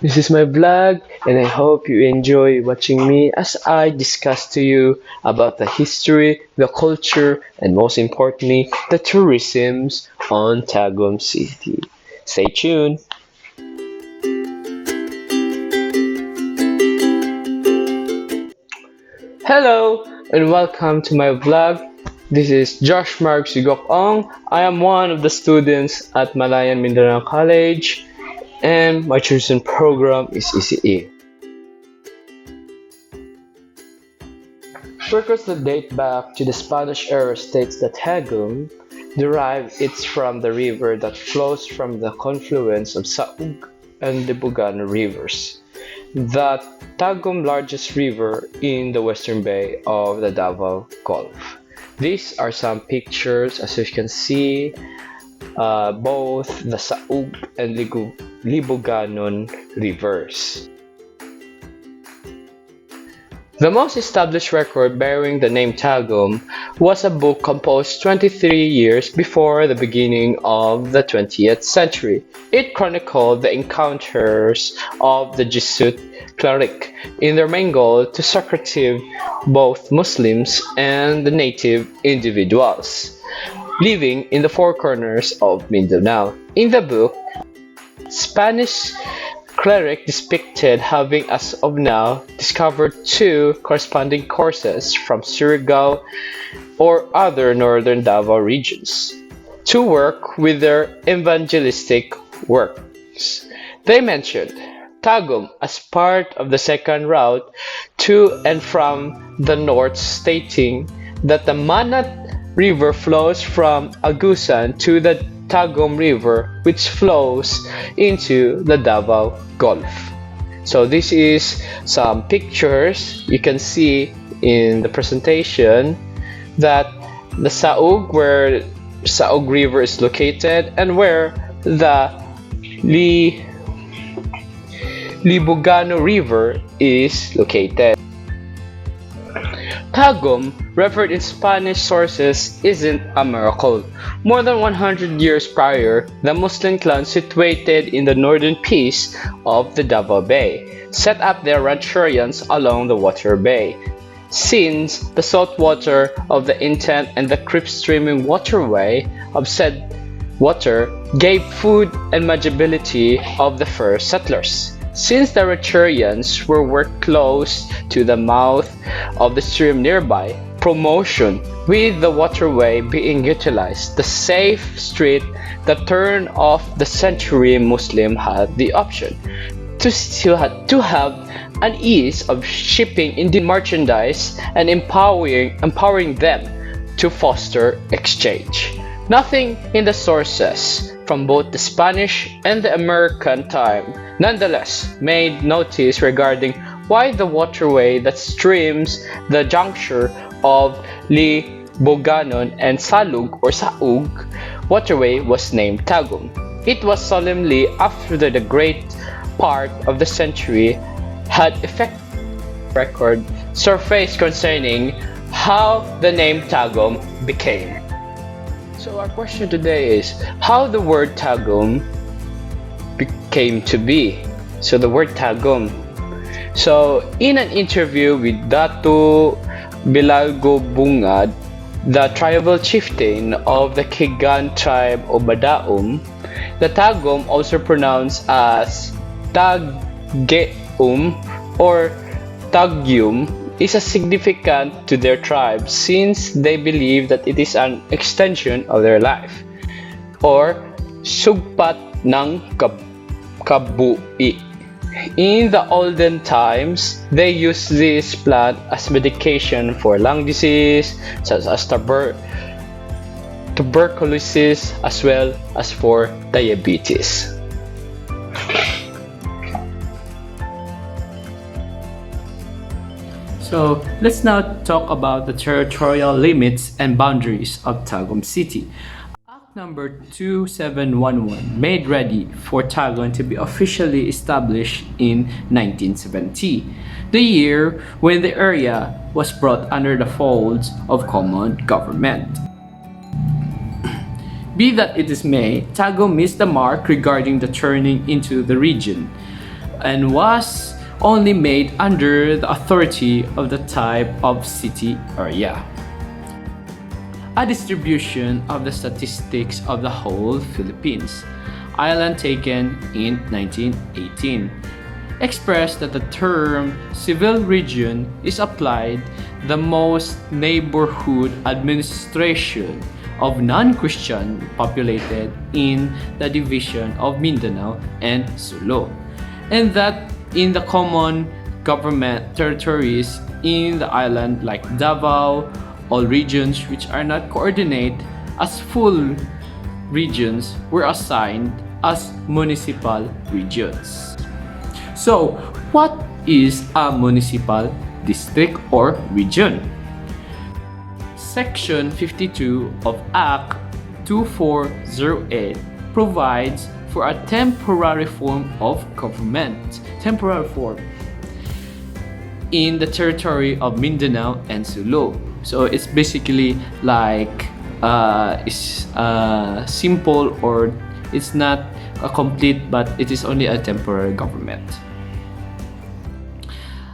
This is my vlog, and I hope you enjoy watching me as I discuss to you about the history, the culture, and most importantly, the tourisms on Tagum City. Stay tuned. Hello, and welcome to my vlog. This is Josh Marks Goc-ong. I am one of the students at Malayan Mindanao College, and my chosen program is ECE. Records that date back to the Spanish era states that Tagum derived its from the river that flows from the confluence of Saug and the Bugano rivers. The Tagum largest river in the western bay of the Davao Gulf. These are some pictures as you can see both the Saug and Libuganon rivers. The most established record bearing the name Tagum was a book composed 23 years before the beginning of the 20th century. It chronicled the encounters of the Jesuit cleric in their main goal to secretive both Muslims and the native individuals living in the four corners of Mindanao. In the book, Spanish cleric depicted having as of now discovered two corresponding courses from Surigao or other northern Davao regions to work with their evangelistic works. They mentioned Tagum as part of the second route to and from the north, stating that the Manat River flows from Agusan to the Tagum River, which flows into the Davao Gulf. So this is some pictures you can see in the presentation that the Saug, where Saug River is located, and where the Libugano River is located. Tagum, referred in Spanish sources, isn't a miracle. More than 100 years prior, the Muslim clan situated in the northern piece of the Davao Bay set up their rancherians along the waterway. Since the salt water of the intent and the creep-streaming waterway of said water gave food and mangeability of the first settlers. Since the rancherians were close to the mouth of the stream nearby, promotion with the waterway being utilized, the safe street that turn of the century Muslim had the option to have an ease of shipping Indian merchandise and empowering them to foster exchange. Nothing in the sources from both the Spanish and the American time nonetheless made notice regarding why the waterway that streams the juncture of Liboganon and Salug or Saug waterway was named Tagum. It was solemnly after the great part of the century had effective record surfaced concerning how the name Tagum became. So our question today is how the word Tagum came to be. So the word Tagum. So in an interview with Datu Bilalgo Bungad, the tribal chieftain of the Kigan tribe of Badaum, the Tagum, also pronounced as Taggeum or Tagyum, is a significant to their tribe since they believe that it is an extension of their life or sugpat ng kabuhi. In the olden times, they used this plant as medication for lung disease such as tuberculosis as well as for diabetes. So let's now talk about the territorial limits and boundaries of Tagum City. Act number 2711 made ready for Tagum to be officially established in 1970, the year when the area was brought under the folds of common government. Be that it is may, Tagum missed the mark regarding the turning into the region. and was only made under the authority of the type of city area. A distribution of the statistics of the whole Philippines island taken in 1918 expressed that the term civil region is applied the most neighborhood administration of non-Christian populated in the division of Mindanao and Sulu, and that in the common government territories in the island like Davao, all regions which are not coordinated as full regions were assigned as municipal regions. So, what is a municipal district or region? Section 52 of Act 2408 provides for a temporary form of government, in the territory of Mindanao and Sulu. So it's basically like it's simple, or it's not a complete, but it is only a temporary government.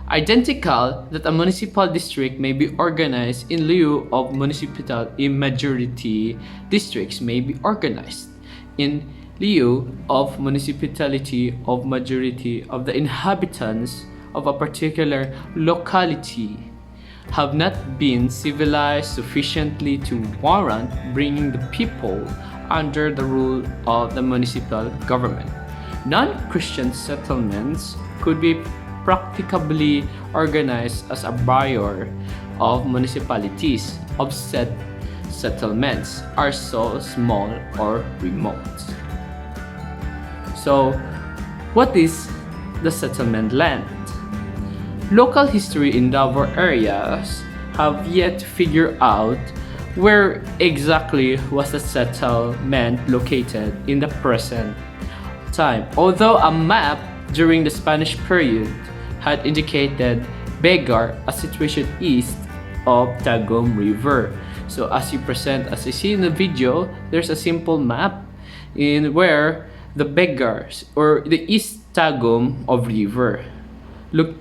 Identical that a municipal district may be organized in lieu of municipal in majority districts may be organized in lieu of municipality of majority of the inhabitants of a particular locality have not been civilized sufficiently to warrant bringing the people under the rule of the municipal government. Non-Christian settlements could be practicably organized as a barrier of municipalities of said settlements are so small or remote. So, what is the settlement land? Local history in Davao areas have yet to figure out where exactly was the settlement located in the present time. Although a map during the Spanish period had indicated Begar, a situation east of Tagum River. So as you see in the video, there's a simple map in where the Begars or the East Tagum of River. Look,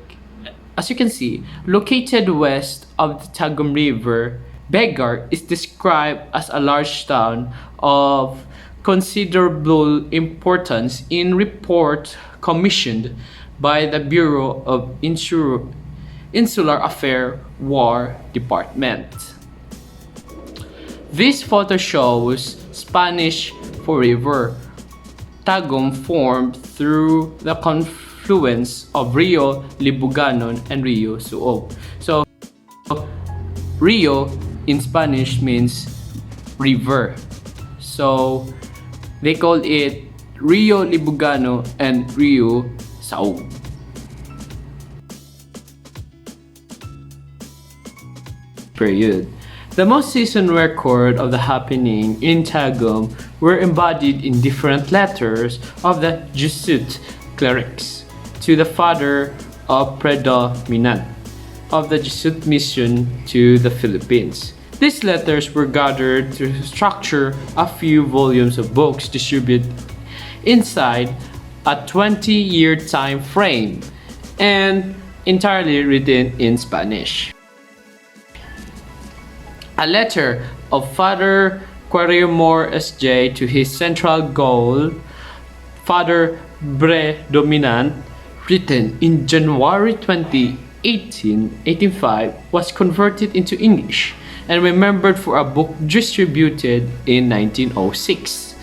as you can see, located west of the Tagum River, Begar is described as a large town of considerable importance in report commissioned by the Bureau of Insular Affairs War Department. This photo shows Spanish for river. Tagum formed through the confluence of Rio Libuganon and Rio Suob. So, Rio in Spanish means river. So, they call it Rio Libugano and Rio Saug. Period. The most recent record of the happening in Tagum were embodied in different letters of the Jesuit clerics to the father of predominant of the Jesuit mission to the Philippines. These letters were gathered to structure a few volumes of books distributed inside a 20-year time frame and entirely written in Spanish. A letter of Father Quarriemore S.J. to his central goal, Father Predominant, written in January 20, 1885, was converted into English and remembered for a book distributed in 1906.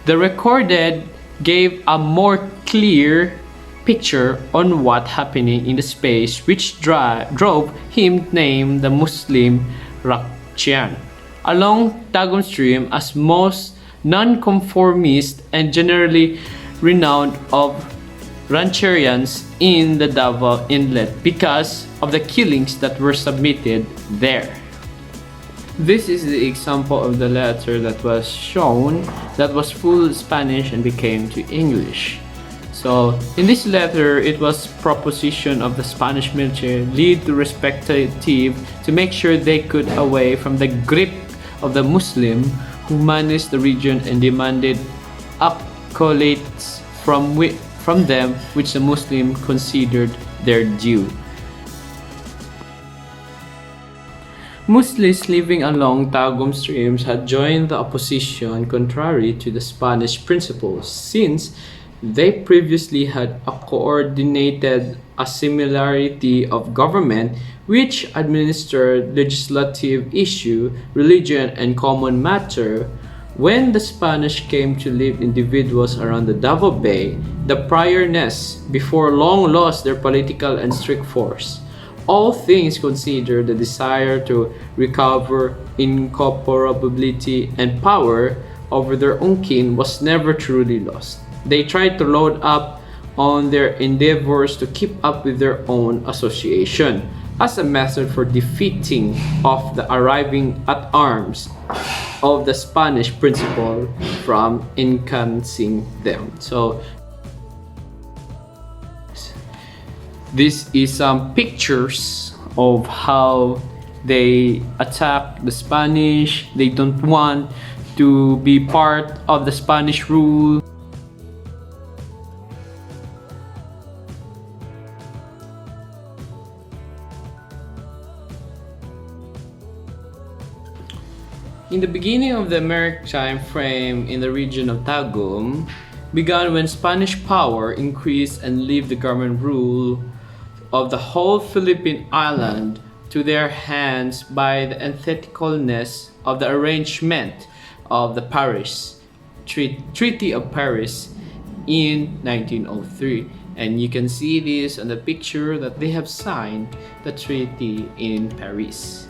The recorded gave a more clear picture on what happening in the space which drove him to name the Muslim Rakchian along Tagum Stream as most non-conformist and generally renowned of rancherians in the Davao Inlet because of the killings that were submitted there. This is the example of the letter that was shown that was full Spanish and became to English. So in this letter, it was proposition of the Spanish military lead to respective to make sure they could away from the grip of the Muslim who managed the region and demanded accolades from them which the Muslim considered their due. Muslims living along Tagum streams had joined the opposition contrary to the Spanish principles, since they previously had a coordinated similarity of government which administered legislative issue, religion, and common matter. When the Spanish came to live individuals around the Davao Bay, the priorness before long lost their political and strict force. All things considered, the desire to recover incorporability and power over their own kin was never truly lost. They tried to load up on their endeavors to keep up with their own association as a method for defeating of the arriving at arms of the Spanish principle from encompassing them. So this is some pictures of how they attack the Spanish. They don't want to be part of the Spanish rule. In the beginning of the maritime frame in the region of Tagum began when Spanish power increased and left the government rule of the whole Philippine island to their hands by the unethicalness of the arrangement of the Paris Treaty of Paris in 1903. And you can see this on the picture that they have signed the treaty in Paris.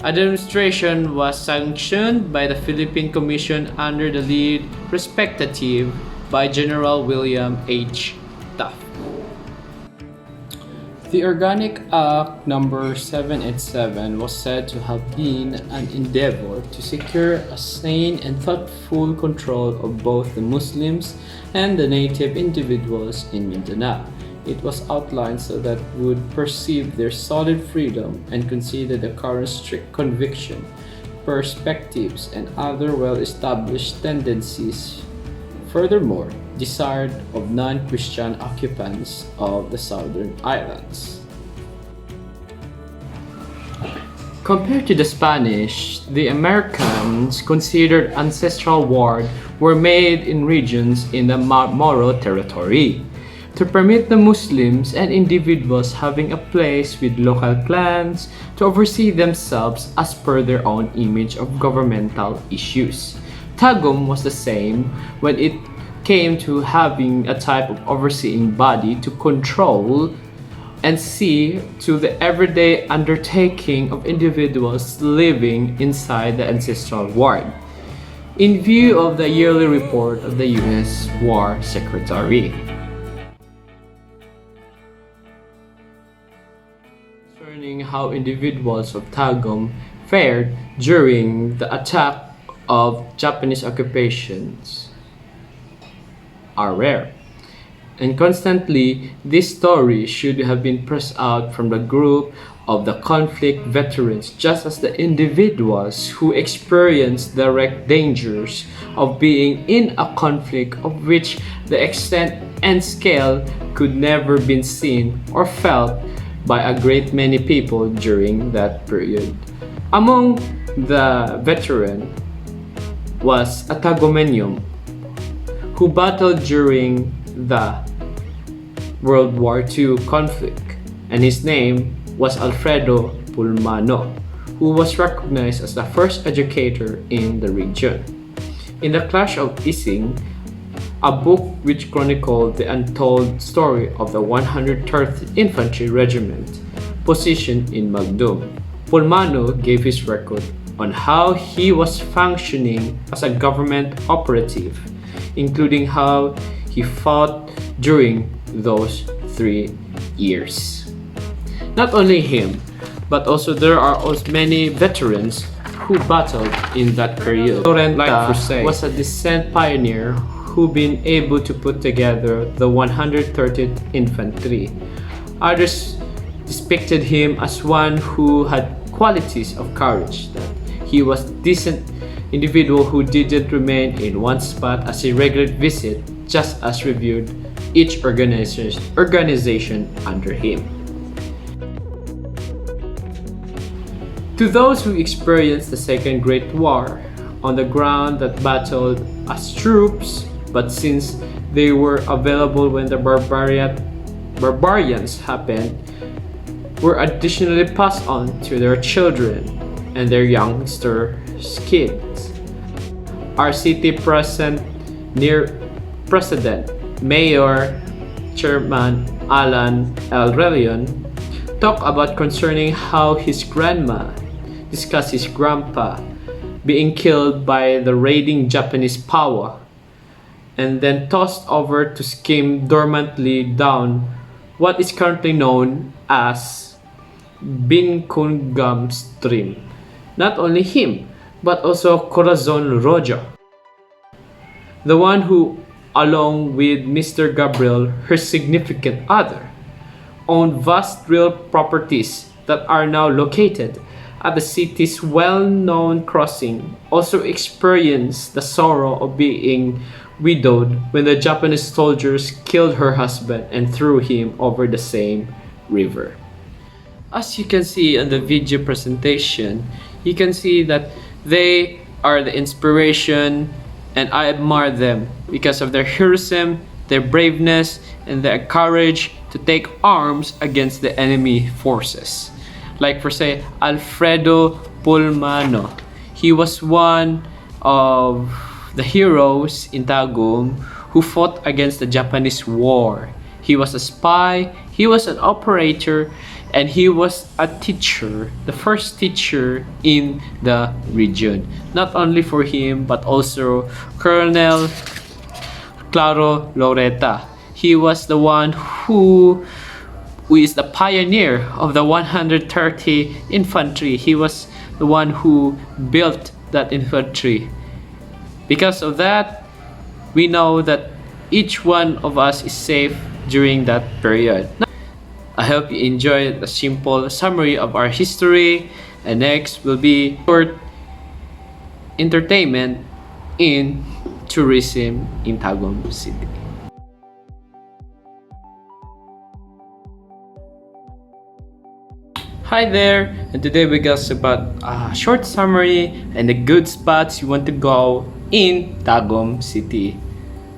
A demonstration was sanctioned by the Philippine Commission under the lead respective by General William H. Taft. The Organic Act No. 787 was said to have been an endeavor to secure a sane and thoughtful control of both the Muslims and the native individuals in Mindanao. It was outlined so that would perceive their solid freedom and consider the current strict conviction, perspectives, and other well-established tendencies. Furthermore, desired of non-Christian occupants of the southern islands. Compared to the Spanish, the Americans considered ancestral wars were made in regions in the Moro territory to permit the Muslims and individuals having a place with local clans to oversee themselves as per their own image of governmental issues. Tagum was the same when it came to having a type of overseeing body to control and see to the everyday undertaking of individuals living inside the ancestral ward, in view of the yearly report of the U.S. War Secretary. Concerning how individuals of Tagum fared during the attack of Japanese occupations are rare. And constantly, this story should have been pressed out from the group of the conflict veterans, just as the individuals who experienced direct dangers of being in a conflict of which the extent and scale could never be seen or felt by a great many people during that period. Among the veteran was a Tagomeño who battled during the World War II conflict, and his name was Alfredo Pulmano, who was recognized as the first educator in the region. In the Clash of Ising, a book which chronicled the untold story of the 103rd Infantry Regiment positioned in Magdum, Pulmano gave his record on how he was functioning as a government operative, including how he fought during those 3 years. Not only him, but also there are also many veterans who battled in that period. Torrenta was a descent pioneer who been able to put together the 130th Infantry. Others depicted him as one who had qualities of courage, that he was a decent individual who didn't remain in one spot as a regular visit, just as reviewed each organization under him. To those who experienced the Second Great War on the ground that battled as troops, but since they were available when the barbarians happened, were additionally passed on to their children and their youngster kids. Our city president, Mayor, Chairman Alan L. Relion, talked about concerning how his grandma discussed his grandpa being killed by the raiding Japanese power and then tossed over to skim dormantly down what is currently known as Binkungam Stream. Not only him, but also Corazon Rojo, the one who, along with Mr. Gabriel, her significant other, owned vast real properties that are now located at the city's well-known crossing, also experienced the sorrow of being widowed when the Japanese soldiers killed her husband and threw him over the same river. As you can see on the video presentation, you can see that they are the inspiration and I admire them because of their heroism, their braveness, and their courage to take arms against the enemy forces. Like for say, Alfredo Pulmano. He was one of the heroes in Tagum who fought against the Japanese war. He was a spy, he was an operator, and he was a teacher, the first teacher in the region. Not only for him, but also Colonel Claro Loretta. He was the one who is the pioneer of the 130 infantry. He was the one who built that infantry. Because of that, we know that each one of us is safe during that period. I hope you enjoyed the simple summary of our history, and next will be short entertainment in tourism in Tagum City. Hi there, and today we got about a short summary and the good spots you want to go in Tagum City.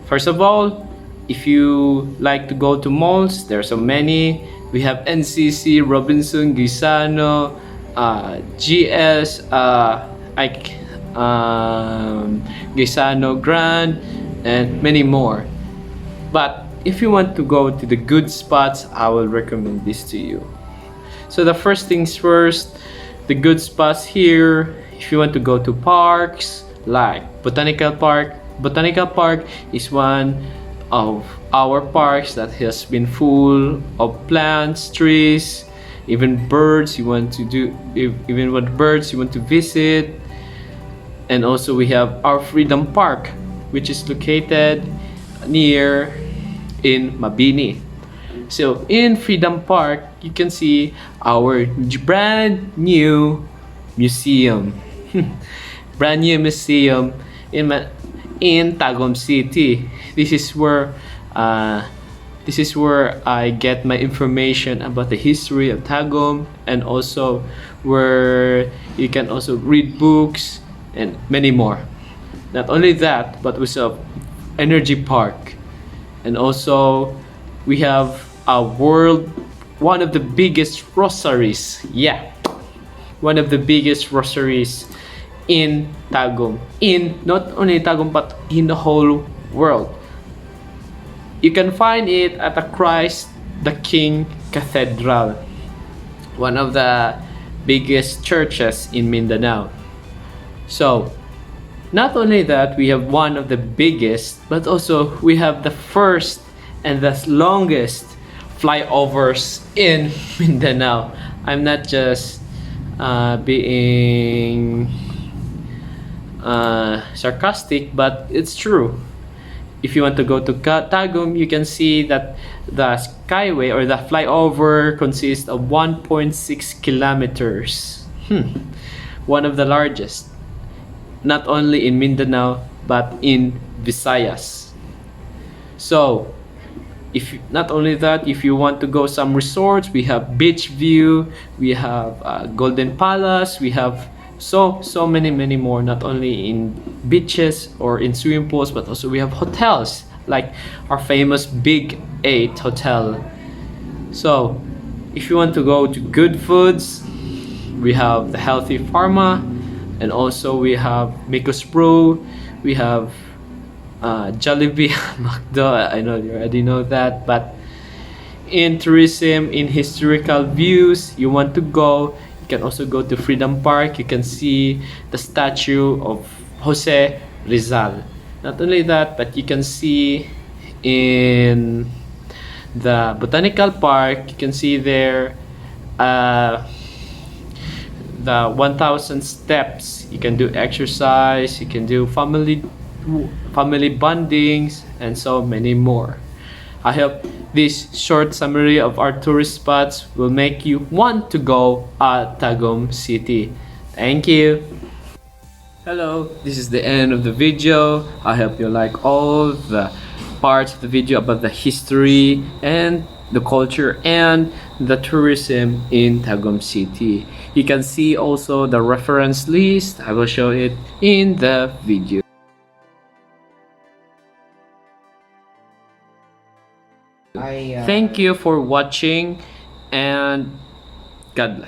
First of all, if you like to go to malls, there are so many. We have NCC, Robinson, Gisano, GS, Gisano Grand, and many more. But if you want to go to the good spots, I will recommend this to you. So the first things first, the good spots here, if you want to go to parks like Botanical Park. Botanical Park is one of our parks that has been full of plants, trees, even birds you want to visit. And also we have our Freedom Park, which is located near in Mabini. So in Freedom Park, you can see our brand new museum. Brand new museum in Tagum City. This is where I get my information about the history of Tagum, and also where you can also read books and many more. Not only that, but we have Energy Park, and also we have one of the biggest rosaries. Yeah, one of the biggest rosaries in Tagum. In not only Tagum, but in the whole world. You can find it at the Christ the King Cathedral, one of the biggest churches in Mindanao. So, not only that, we have one of the biggest, but also we have the first and the longest flyovers in Mindanao. I'm not just being sarcastic, but it's true. If you want to go to Tagum, you can see that the skyway or the flyover consists of 1.6 kilometers. One of the largest, not only in Mindanao, but in Visayas. So, if not only that, if you want to go some resorts, we have beach view, we have Golden Palace, we have so many more, not only in beaches or in swimming pools, but also we have hotels like our famous Big 8 hotel. So if you want to go to good foods, we have the Healthy Pharma, and also we have Mikos Pro, we have Jollibee, McDo. I know you already know that, but in tourism, in historical views, you want to go, you can also go to Freedom Park. You can see the statue of Jose Rizal. Not only that, but you can see in the Botanical Park, you can see there uh, the 1000 steps. You can do exercise, you can do family bondings, and so many more. I hope this short summary of our tourist spots will make you want to go at Tagum City. Thank you. Hello, this is the end of the video. I hope you like all the parts of the video about the history and the culture and the tourism in Tagum City. You can see also the reference list. I will show it in the video. Thank you for watching, and God bless.